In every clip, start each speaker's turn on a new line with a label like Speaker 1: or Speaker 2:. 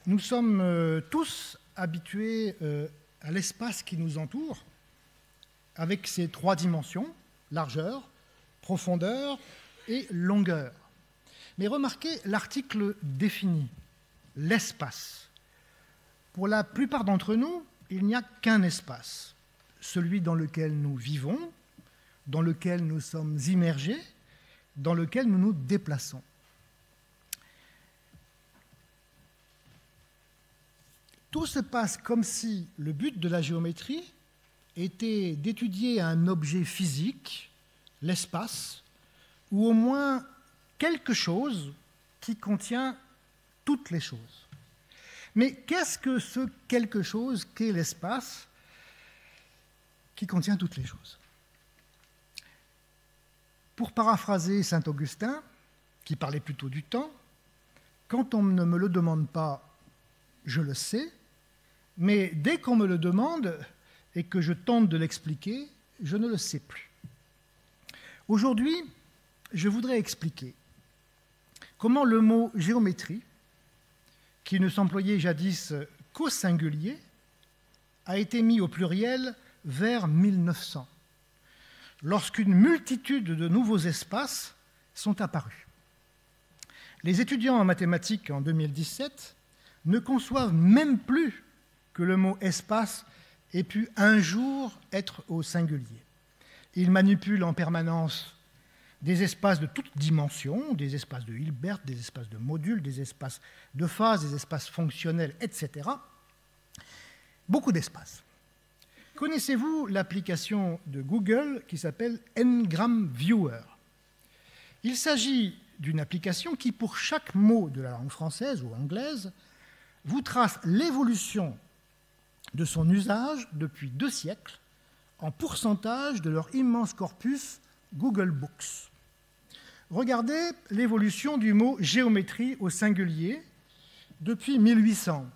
Speaker 1: Nous sommes tous habitués à l'espace qui nous entoure, avec ses trois dimensions, largeur, profondeur et longueur. Mais remarquez l'article défini, l'espace. Pour la plupart d'entre nous, il n'y a qu'un espace, celui dans lequel nous vivons, dans lequel nous sommes immergés, dans lequel nous nous déplaçons. Tout se passe comme si le but de la géométrie était d'étudier un objet physique, l'espace, ou au moins quelque chose qui contient toutes les choses. Mais qu'est-ce que ce quelque chose qu'est l'espace qui contient toutes les choses? Pour paraphraser saint Augustin, qui parlait plutôt du temps, quand on ne me le demande pas, je le sais, mais dès qu'on me le demande et que je tente de l'expliquer, je ne le sais plus. Aujourd'hui, je voudrais expliquer comment le mot géométrie, qui ne s'employait jadis qu'au singulier, a été mis au pluriel vers 1900, lorsqu'une multitude de nouveaux espaces sont apparus. Les étudiants en mathématiques en 2017 ne conçoivent même plus que le mot espace ait pu un jour être au singulier. Ils manipulent en permanence des espaces de toutes dimensions, des espaces de Hilbert, des espaces de modules, des espaces de phase, des espaces fonctionnels, etc. Beaucoup d'espaces. Connaissez-vous l'application de Google qui s'appelle Ngram Viewer? Il s'agit d'une application qui, pour chaque mot de la langue française ou anglaise, vous trace l'évolution de son usage depuis 2 siècles en pourcentage de leur immense corpus Google Books. Regardez l'évolution du mot géométrie au singulier depuis 1800.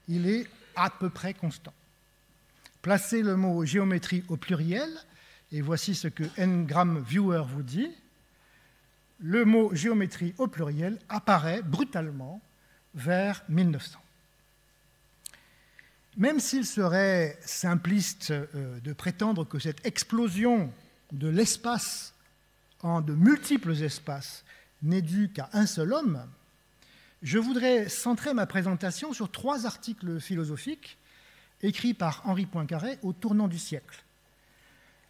Speaker 1: Il est à peu près constant. Placez le mot géométrie au pluriel, et voici ce que Ngram Viewer vous dit. Le mot géométrie au pluriel apparaît brutalement vers 1900. Même s'il serait simpliste de prétendre que cette explosion de l'espace en de multiples espaces n'est due qu'à un seul homme, je voudrais centrer ma présentation sur 3 articles philosophiques écrits par Henri Poincaré au tournant du siècle.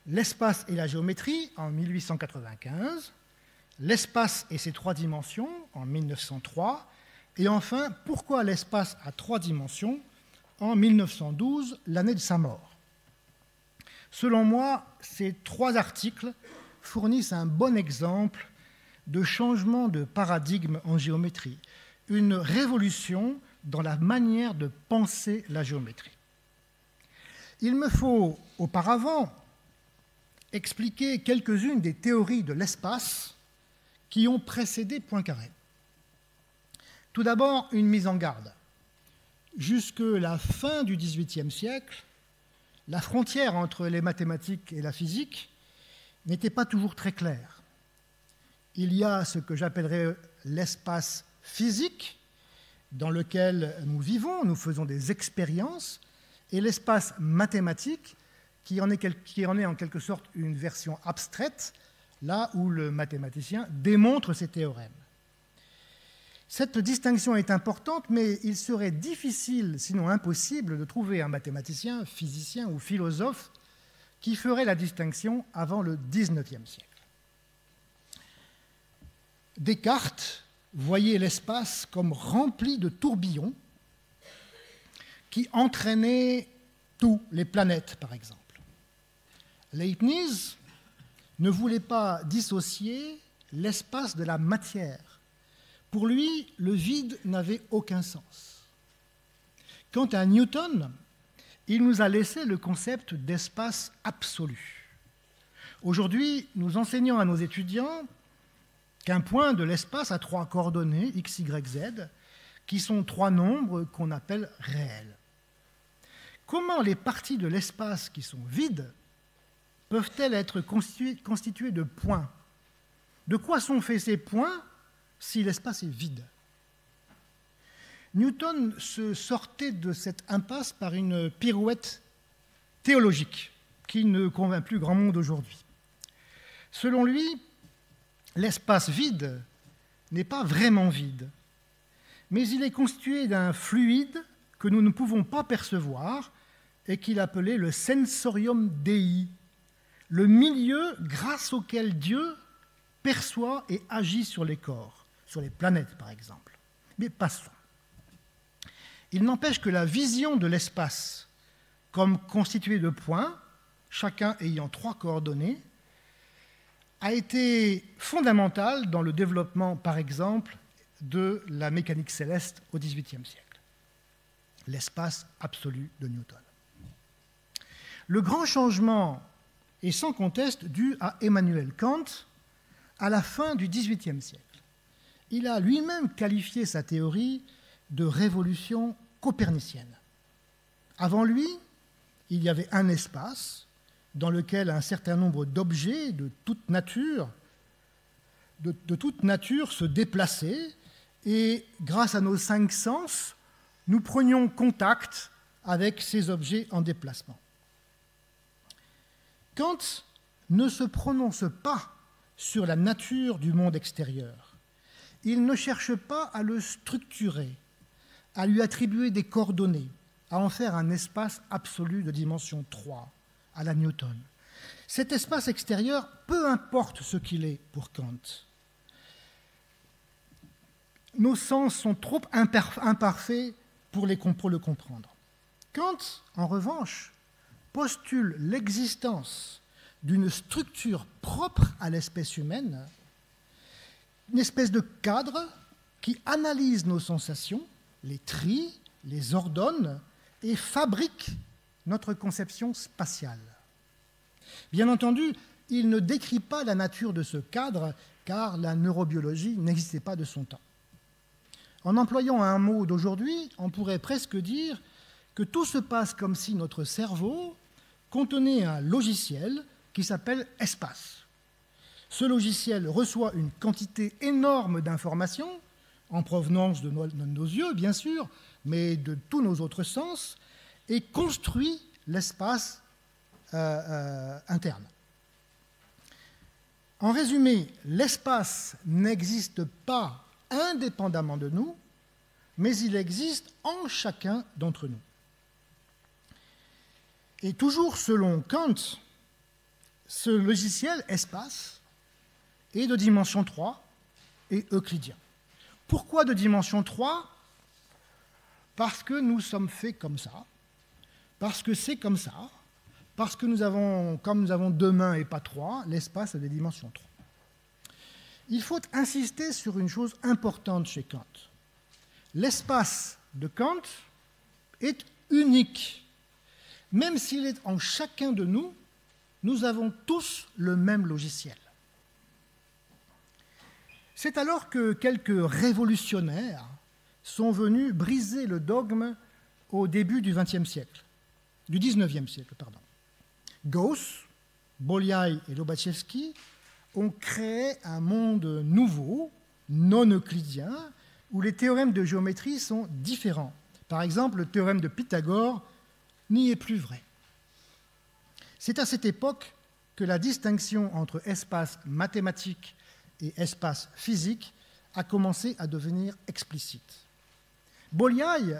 Speaker 1: L'espace et la géométrie en 1895, l'espace et ses 3 dimensions en 1903, et enfin, pourquoi l'espace a 3 dimensions en 1912, l'année de sa mort. Selon moi, ces 3 articles fournissent un bon exemple de changement de paradigme en géométrie, une révolution dans la manière de penser la géométrie. Il me faut auparavant expliquer quelques-unes des théories de l'espace qui ont précédé Poincaré. Tout d'abord, une mise en garde. Jusque la fin du XVIIIe siècle, la frontière entre les mathématiques et la physique n'était pas toujours très claire. Il y a ce que j'appellerais l'espace physique, dans lequel nous vivons, nous faisons des expériences, et l'espace mathématique, qui en est en quelque sorte une version abstraite, là où le mathématicien démontre ses théorèmes. Cette distinction est importante, mais il serait difficile, sinon impossible, de trouver un mathématicien, physicien ou philosophe qui ferait la distinction avant le XIXe siècle. Descartes voyait l'espace comme rempli de tourbillons qui entraînaient tous les planètes, par exemple. Leibniz ne voulait pas dissocier l'espace de la matière. Pour lui, le vide n'avait aucun sens. Quant à Newton, il nous a laissé le concept d'espace absolu. Aujourd'hui, nous enseignons à nos étudiants qu'un point de l'espace a 3 coordonnées, x, y, z, qui sont 3 nombres qu'on appelle réels. Comment les parties de l'espace qui sont vides peuvent-elles être constituées de points? De quoi sont faits ces points si l'espace est vide? Newton se sortait de cette impasse par une pirouette théologique qui ne convainc plus grand monde aujourd'hui. Selon lui, l'espace vide n'est pas vraiment vide, mais il est constitué d'un fluide que nous ne pouvons pas percevoir et qu'il appelait le sensorium Dei, le milieu grâce auquel Dieu perçoit et agit sur les corps, sur les planètes par exemple. Mais passons. Il n'empêche que la vision de l'espace comme constitué de points, chacun ayant 3 coordonnées, a été fondamentale dans le développement, par exemple, de la mécanique céleste au XVIIIe siècle. L'espace absolu de Newton. Le grand changement est sans conteste dû à Emmanuel Kant à la fin du XVIIIe siècle. Il a lui-même qualifié sa théorie de révolution copernicienne. Avant lui, il y avait un espace dans lequel un certain nombre d'objets de toute nature se déplaçaient et grâce à nos 5 sens, nous prenions contact avec ces objets en déplacement. Kant ne se prononce pas sur la nature du monde extérieur. Il ne cherche pas à le structurer, à lui attribuer des coordonnées, à en faire un espace absolu de dimension 3, à la Newton. Cet espace extérieur, peu importe ce qu'il est pour Kant. Nos sens sont trop imparfaits pour le comprendre. Kant, en revanche, postule l'existence d'une structure propre à l'espèce humaine, une espèce de cadre qui analyse nos sensations, les trie, les ordonne et fabrique notre conception spatiale. Bien entendu, il ne décrit pas la nature de ce cadre, car la neurobiologie n'existait pas de son temps. En employant un mot d'aujourd'hui, on pourrait presque dire que tout se passe comme si notre cerveau contenait un logiciel qui s'appelle espace. Ce logiciel reçoit une quantité énorme d'informations, en provenance de nos yeux, bien sûr, mais de tous nos autres sens, et construit l'espace interne. En résumé, l'espace n'existe pas indépendamment de nous, mais il existe en chacun d'entre nous. Et toujours selon Kant, ce logiciel espace est de dimension 3 et euclidien. Pourquoi de dimension 3 ? Parce que nous sommes faits comme ça, parce que c'est comme ça, parce que comme nous avons 2 mains et pas 3, l'espace a des dimensions 3. Il faut insister sur une chose importante chez Kant. L'espace de Kant est unique. Même s'il est en chacun de nous, nous avons tous le même logiciel. C'est alors que quelques révolutionnaires sont venus briser le dogme au début du XXe siècle, du XIXe siècle, pardon. Gauss, Bolyai et Lobachevsky ont créé un monde nouveau, non euclidien, où les théorèmes de géométrie sont différents. Par exemple, le théorème de Pythagore n'y est plus vrai. C'est à cette époque que la distinction entre espace mathématique et espace physique a commencé à devenir explicite. Bolyai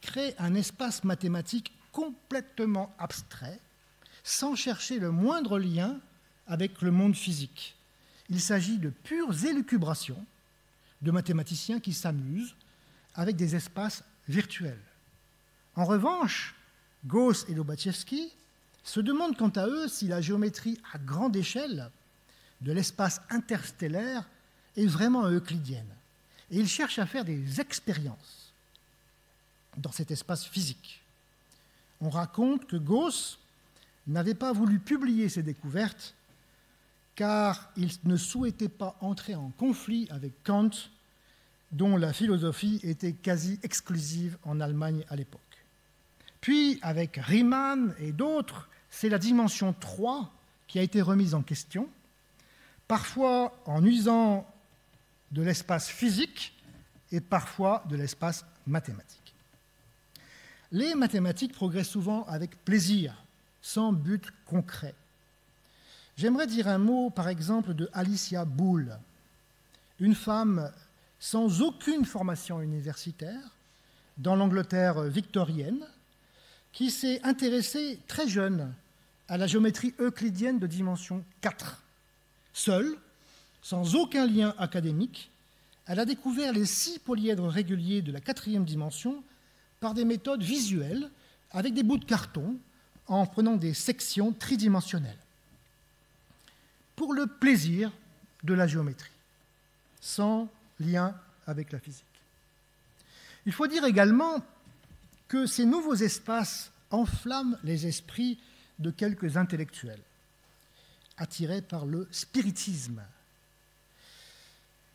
Speaker 1: crée un espace mathématique complètement abstrait, sans chercher le moindre lien avec le monde physique. Il s'agit de pures élucubrations de mathématiciens qui s'amusent avec des espaces virtuels. En revanche, Gauss et Lobachevsky se demandent quant à eux si la géométrie à grande échelle de l'espace interstellaire est vraiment euclidienne. Et ils cherchent à faire des expériences dans cet espace physique. On raconte que Gauss n'avait pas voulu publier ses découvertes car il ne souhaitait pas entrer en conflit avec Kant, dont la philosophie était quasi exclusive en Allemagne à l'époque. Puis, avec Riemann et d'autres, c'est la dimension 3 qui a été remise en question, parfois en usant de l'espace physique et parfois de l'espace mathématiques. Les mathématiques progressent souvent avec plaisir, sans but concret. J'aimerais dire un mot, par exemple, de Alicia Boole, une femme sans aucune formation universitaire dans l'Angleterre victorienne, qui s'est intéressée très jeune à la géométrie euclidienne de dimension 4. Seule, sans aucun lien académique, elle a découvert les 6 polyèdres réguliers de la 4e dimension par des méthodes visuelles, avec des bouts de carton, en prenant des sections tridimensionnelles. Pour le plaisir de la géométrie, sans lien avec la physique. Il faut dire également que ces nouveaux espaces enflamment les esprits de quelques intellectuels, attirés par le spiritisme.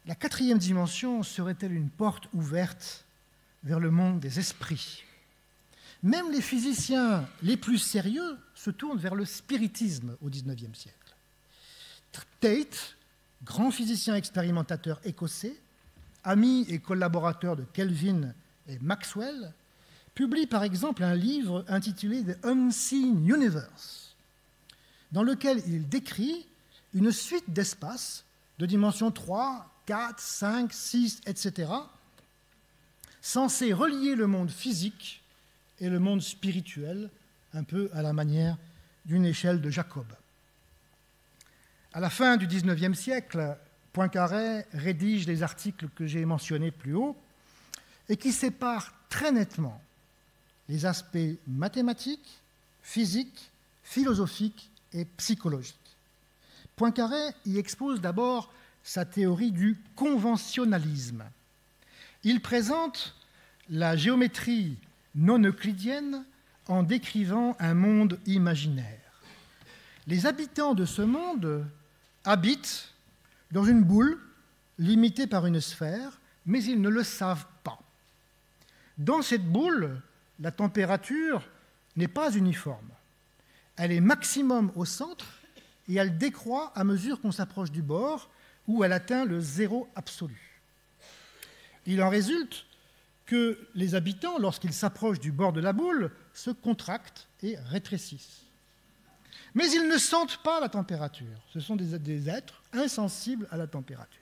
Speaker 1: La 4e dimension serait-elle une porte ouverte vers le monde des esprits? Même les physiciens les plus sérieux se tournent vers le spiritisme au XIXe siècle. Tate, grand physicien expérimentateur écossais, ami et collaborateur de Kelvin et Maxwell, publie par exemple un livre intitulé The Unseen Universe, dans lequel il décrit une suite d'espaces de dimension 3, 4, 5, 6, etc., censés relier le monde physique et le monde spirituel, un peu à la manière d'une échelle de Jacob. À la fin du XIXe siècle, Poincaré rédige les articles que j'ai mentionnés plus haut et qui séparent très nettement les aspects mathématiques, physiques, philosophiques et psychologiques. Poincaré y expose d'abord sa théorie du conventionnalisme. Il présente la géométrie non euclidienne en décrivant un monde imaginaire. Les habitants de ce monde habitent dans une boule limitée par une sphère, mais ils ne le savent pas. Dans cette boule, la température n'est pas uniforme. Elle est maximum au centre et elle décroît à mesure qu'on s'approche du bord où elle atteint le zéro absolu. Il en résulte que les habitants, lorsqu'ils s'approchent du bord de la boule, se contractent et rétrécissent. Mais ils ne sentent pas la température. Ce sont des êtres insensibles à la température.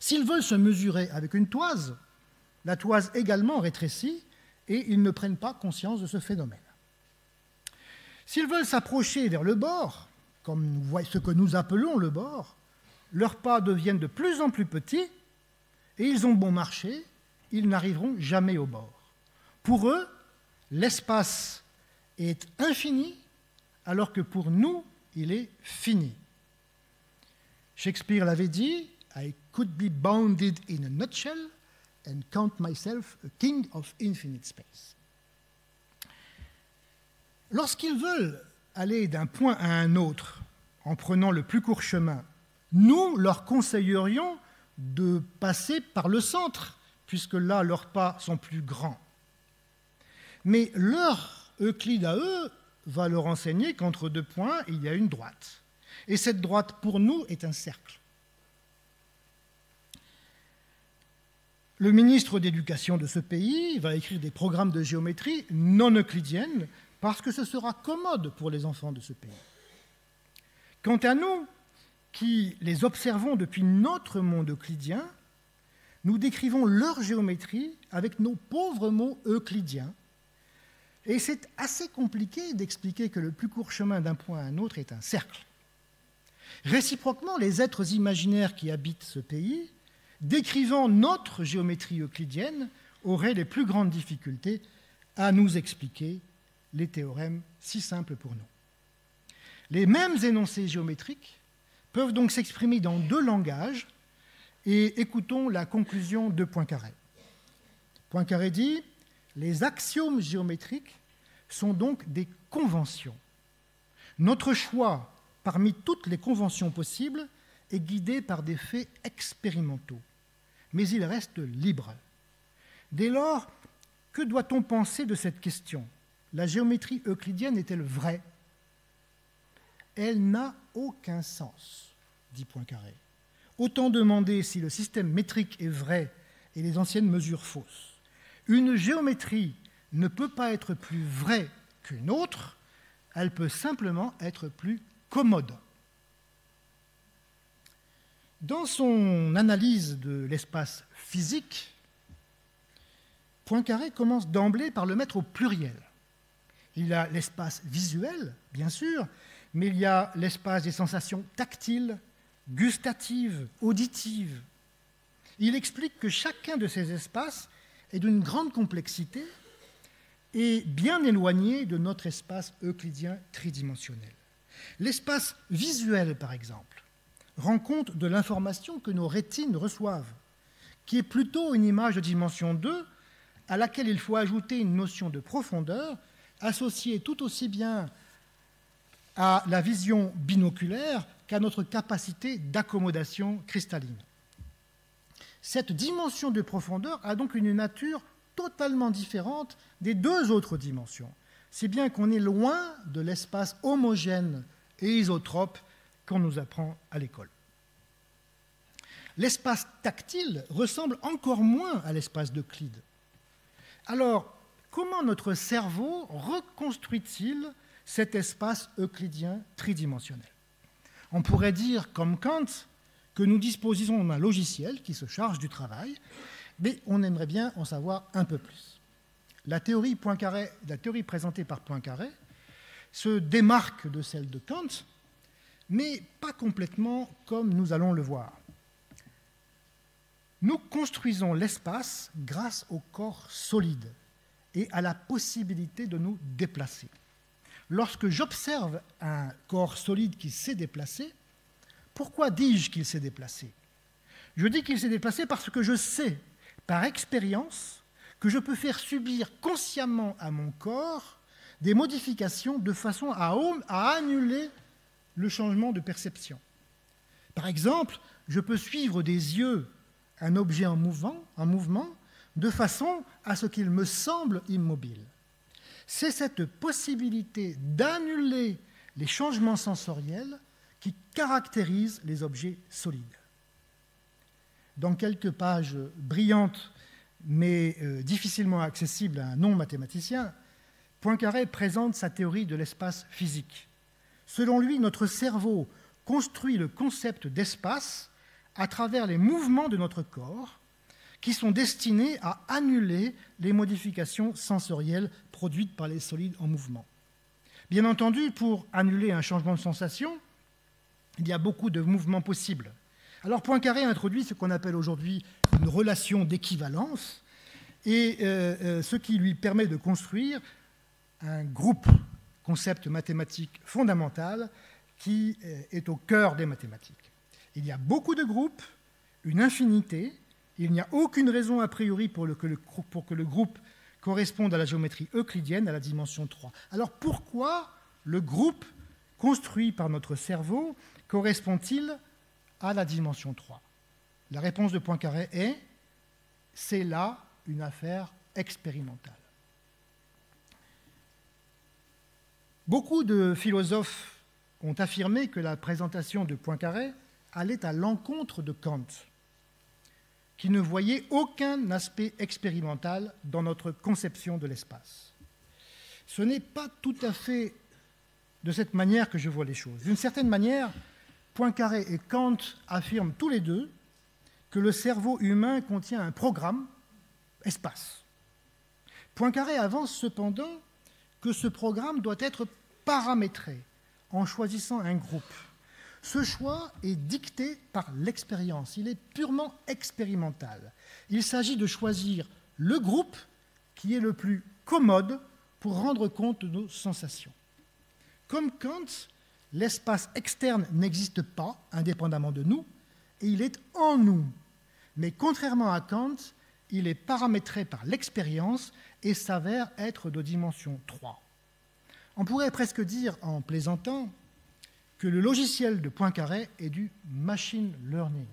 Speaker 1: S'ils veulent se mesurer avec une toise, la toise également rétrécit et ils ne prennent pas conscience de ce phénomène. S'ils veulent s'approcher vers le bord, comme ce que nous appelons le bord, leurs pas deviennent de plus en plus petits et ils ont bon marché, ils n'arriveront jamais au bord. Pour eux, l'espace est infini, alors que pour nous, il est fini. Shakespeare l'avait dit, « I could be bounded in a nutshell and count myself a king of infinite space ». Lorsqu'ils veulent aller d'un point à un autre en prenant le plus court chemin, nous leur conseillerions de passer par le centre, puisque là, leurs pas sont plus grands. Mais leur Euclide à eux va leur enseigner qu'entre 2 points, il y a une droite. Et cette droite, pour nous, est un cercle. Le ministre d'éducation de ce pays va écrire des programmes de géométrie non euclidiennes parce que ce sera commode pour les enfants de ce pays. Quant à nous, qui les observons depuis notre monde euclidien, nous décrivons leur géométrie avec nos pauvres mots euclidiens. Et c'est assez compliqué d'expliquer que le plus court chemin d'un point à un autre est un cercle. Réciproquement, les êtres imaginaires qui habitent ce pays, décrivant notre géométrie euclidienne, auraient les plus grandes difficultés à nous expliquer les théorèmes si simples pour nous. Les mêmes énoncés géométriques peuvent donc s'exprimer dans 2 langages, et écoutons la conclusion de Poincaré. Poincaré dit « Les axiomes géométriques sont donc des conventions. Notre choix parmi toutes les conventions possibles est guidé par des faits expérimentaux, mais il reste libre. Dès lors, que doit-on penser de cette question? La géométrie euclidienne est-elle vraie? Elle n'a aucun sens, dit Poincaré. Autant demander si le système métrique est vrai et les anciennes mesures fausses. Une géométrie ne peut pas être plus vraie qu'une autre, elle peut simplement être plus commode. Dans son analyse de l'espace physique, Poincaré commence d'emblée par le mettre au pluriel. Il y a l'espace visuel, bien sûr, mais il y a l'espace des sensations tactiles, gustatives, auditives. Il explique que chacun de ces espaces est d'une grande complexité et bien éloigné de notre espace euclidien tridimensionnel. L'espace visuel, par exemple, rend compte de l'information que nos rétines reçoivent, qui est plutôt une image de dimension 2 à laquelle il faut ajouter une notion de profondeur associée tout aussi bien à la vision binoculaire qu'à notre capacité d'accommodation cristalline. Cette dimension de profondeur a donc une nature totalement différente des deux autres dimensions, si bien qu'on est loin de l'espace homogène et isotrope qu'on nous apprend à l'école. L'espace tactile ressemble encore moins à l'espace d'Euclide. Alors, comment notre cerveau reconstruit-il cet espace euclidien tridimensionnel? On pourrait dire, comme Kant, que nous disposons d'un logiciel qui se charge du travail, mais on aimerait bien en savoir un peu plus. La théorie présentée par Poincaré se démarque de celle de Kant, mais pas complètement comme nous allons le voir. Nous construisons l'espace grâce au corps solide et à la possibilité de nous déplacer. Lorsque j'observe un corps solide qui s'est déplacé, pourquoi dis-je qu'il s'est déplacé? Je dis qu'il s'est déplacé parce que je sais, par expérience, que je peux faire subir consciemment à mon corps des modifications de façon à annuler le changement de perception. Par exemple, je peux suivre des yeux un objet en mouvement de façon à ce qu'il me semble immobile. C'est cette possibilité d'annuler les changements sensoriels qui caractérise les objets solides. Dans quelques pages brillantes mais difficilement accessibles à un non-mathématicien, Poincaré présente sa théorie de l'espace physique. Selon lui, notre cerveau construit le concept d'espace à travers les mouvements de notre corps qui sont destinés à annuler les modifications sensorielles produites par les solides en mouvement. Bien entendu, pour annuler un changement de sensation, il y a beaucoup de mouvements possibles. Alors Poincaré introduit ce qu'on appelle aujourd'hui une relation d'équivalence, et ce qui lui permet de construire un groupe, concept mathématique fondamental, qui est au cœur des mathématiques. Il y a beaucoup de groupes, une infinité, il n'y a aucune raison a priori pour que le groupe corresponde à la géométrie euclidienne, à la dimension 3. Alors pourquoi le groupe construit par notre cerveau correspond-il à la dimension 3? La réponse de Poincaré est « c'est là une affaire expérimentale ». Beaucoup de philosophes ont affirmé que la présentation de Poincaré allait à l'encontre de Kant, qui ne voyait aucun aspect expérimental dans notre conception de l'espace. Ce n'est pas tout à fait de cette manière que je vois les choses. D'une certaine manière, Poincaré et Kant affirment tous les deux que le cerveau humain contient un programme espace. Poincaré avance cependant que ce programme doit être paramétré en choisissant un groupe. Ce choix est dicté par l'expérience, il est purement expérimental. Il s'agit de choisir le groupe qui est le plus commode pour rendre compte de nos sensations. Comme Kant, l'espace externe n'existe pas indépendamment de nous, et il est en nous. Mais contrairement à Kant, il est paramétré par l'expérience et s'avère être de dimension 3. On pourrait presque dire, en plaisantant, que le logiciel de Poincaré est du machine learning.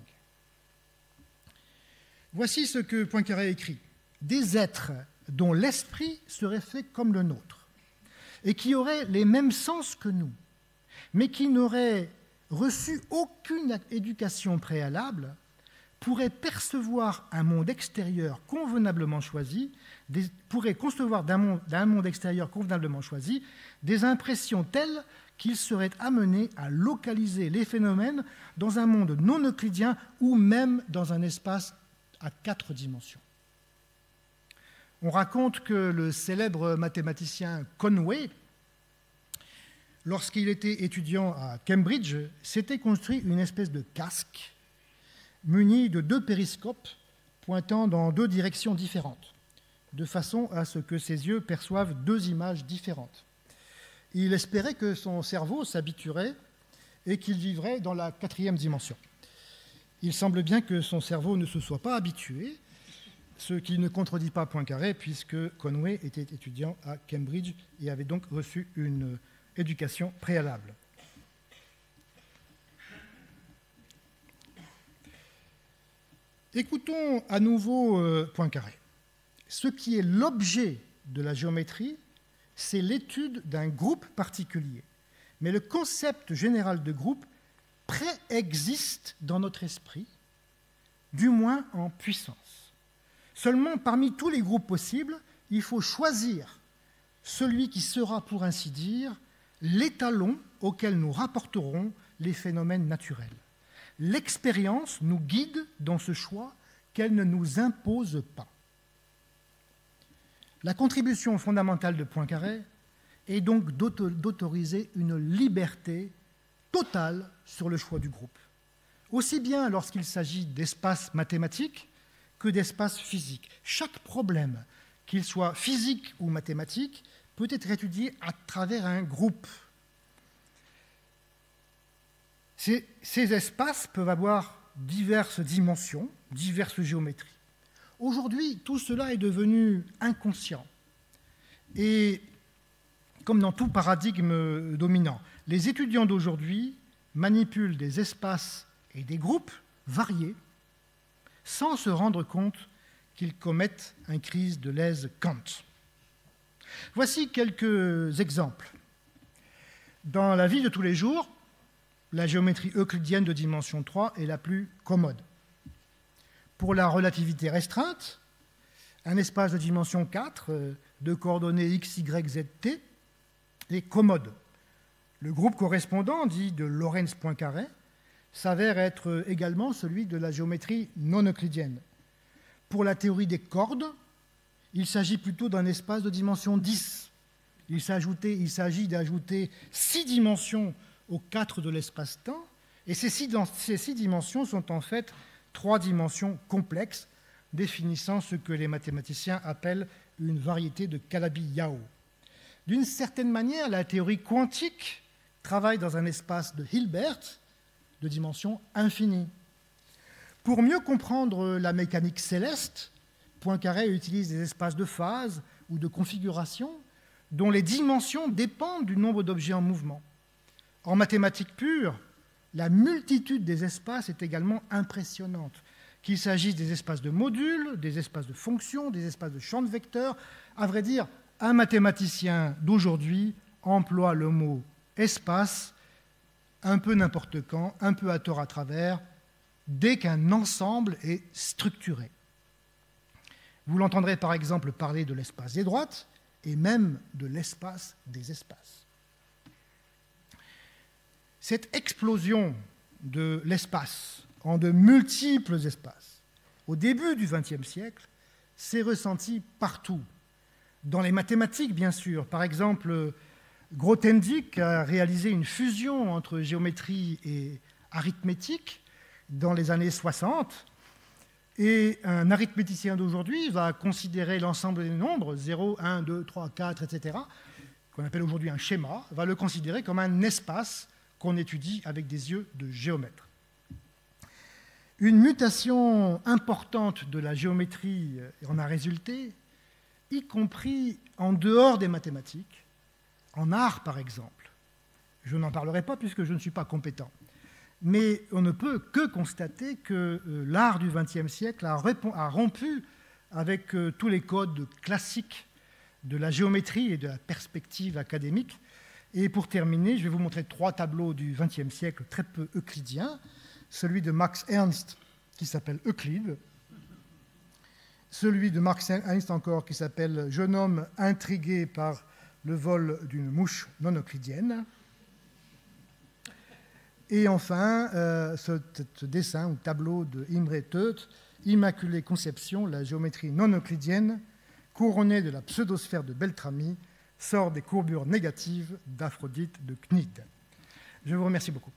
Speaker 1: Voici ce que Poincaré écrit. Des êtres dont l'esprit serait fait comme le nôtre et qui auraient les mêmes sens que nous, mais qui n'auraient reçu aucune éducation préalable, pourrait percevoir un monde extérieur convenablement choisi, pourrait concevoir d'un monde extérieur convenablement choisi des impressions telles qu'il serait amené à localiser les phénomènes dans un monde non euclidien ou même dans un espace à 4 dimensions. On raconte que le célèbre mathématicien Conway, lorsqu'il était étudiant à Cambridge, s'était construit une espèce de casque muni de 2 périscopes pointant dans 2 directions différentes, de façon à ce que ses yeux perçoivent 2 images différentes. Il espérait que son cerveau s'habituerait et qu'il vivrait dans la 4e dimension. Il semble bien que son cerveau ne se soit pas habitué, ce qui ne contredit pas Poincaré, puisque Conway était étudiant à Cambridge et avait donc reçu une éducation préalable. Écoutons à nouveau Poincaré. Ce qui est l'objet de la géométrie, c'est l'étude d'un groupe particulier. Mais le concept général de groupe préexiste dans notre esprit, du moins en puissance. Seulement, parmi tous les groupes possibles, il faut choisir celui qui sera, pour ainsi dire, l'étalon auquel nous rapporterons les phénomènes naturels. L'expérience nous guide dans ce choix qu'elle ne nous impose pas. La contribution fondamentale de Poincaré est donc d'autoriser une liberté totale sur le choix du groupe, aussi bien lorsqu'il s'agit d'espaces mathématiques que d'espaces physiques. Chaque problème, qu'il soit physique ou mathématique, peut être étudié à travers un groupe. Ces espaces peuvent avoir diverses dimensions, diverses géométries. Aujourd'hui, tout cela est devenu inconscient. Et comme dans tout paradigme dominant, les étudiants d'aujourd'hui manipulent des espaces et des groupes variés sans se rendre compte qu'ils commettent une crise de lèse Kant. Voici quelques exemples. Dans la vie de tous les jours, la géométrie euclidienne de dimension 3 est la plus commode. Pour la relativité restreinte, un espace de dimension 4 de coordonnées x, y, z, t est commode. Le groupe correspondant, dit de Lorentz-Poincaré, s'avère être également celui de la géométrie non euclidienne. Pour la théorie des cordes, il s'agit plutôt d'un espace de dimension 10. Il s'agit d'ajouter 6 dimensions aux 4 de l'espace-temps, et ces 6 dimensions sont en fait 3 dimensions complexes, définissant ce que les mathématiciens appellent une variété de Calabi-Yau. D'une certaine manière, la théorie quantique travaille dans un espace de Hilbert de dimension infinie. Pour mieux comprendre la mécanique céleste, Poincaré utilise des espaces de phase ou de configuration dont les dimensions dépendent du nombre d'objets en mouvement. En mathématiques pures, la multitude des espaces est également impressionnante, qu'il s'agisse des espaces de modules, des espaces de fonctions, des espaces de champs de vecteurs. À vrai dire, un mathématicien d'aujourd'hui emploie le mot espace un peu n'importe quand, un peu à tort à travers, dès qu'un ensemble est structuré. Vous l'entendrez par exemple parler de l'espace des droites et même de l'espace des espaces. Cette explosion de l'espace en de multiples espaces, au début du XXe siècle, s'est ressentie partout. Dans les mathématiques, bien sûr. Par exemple, Grothendieck a réalisé une fusion entre géométrie et arithmétique dans les années 60. Et un arithméticien d'aujourd'hui va considérer l'ensemble des nombres, 0, 1, 2, 3, 4, etc., qu'on appelle aujourd'hui un schéma, va le considérer comme un espace qu'on étudie avec des yeux de géomètre. Une mutation importante de la géométrie en a résulté, y compris en dehors des mathématiques, en art par exemple. Je n'en parlerai pas puisque je ne suis pas compétent. Mais on ne peut que constater que l'art du XXe siècle a rompu avec tous les codes classiques de la géométrie et de la perspective académique. Et pour terminer, je vais vous montrer 3 tableaux du XXe siècle très peu euclidiens. Celui de Max Ernst qui s'appelle Euclide, celui de Mark Ernst encore qui s'appelle « Jeune homme intrigué par le vol d'une mouche non euclidienne ». Et enfin, ce dessin ou tableau de Imre Teuth, « Immaculée Conception, la géométrie non euclidienne, couronnée de la pseudosphère de Beltrami, sort des courbures négatives d'Aphrodite de Cnide ». Je vous remercie beaucoup.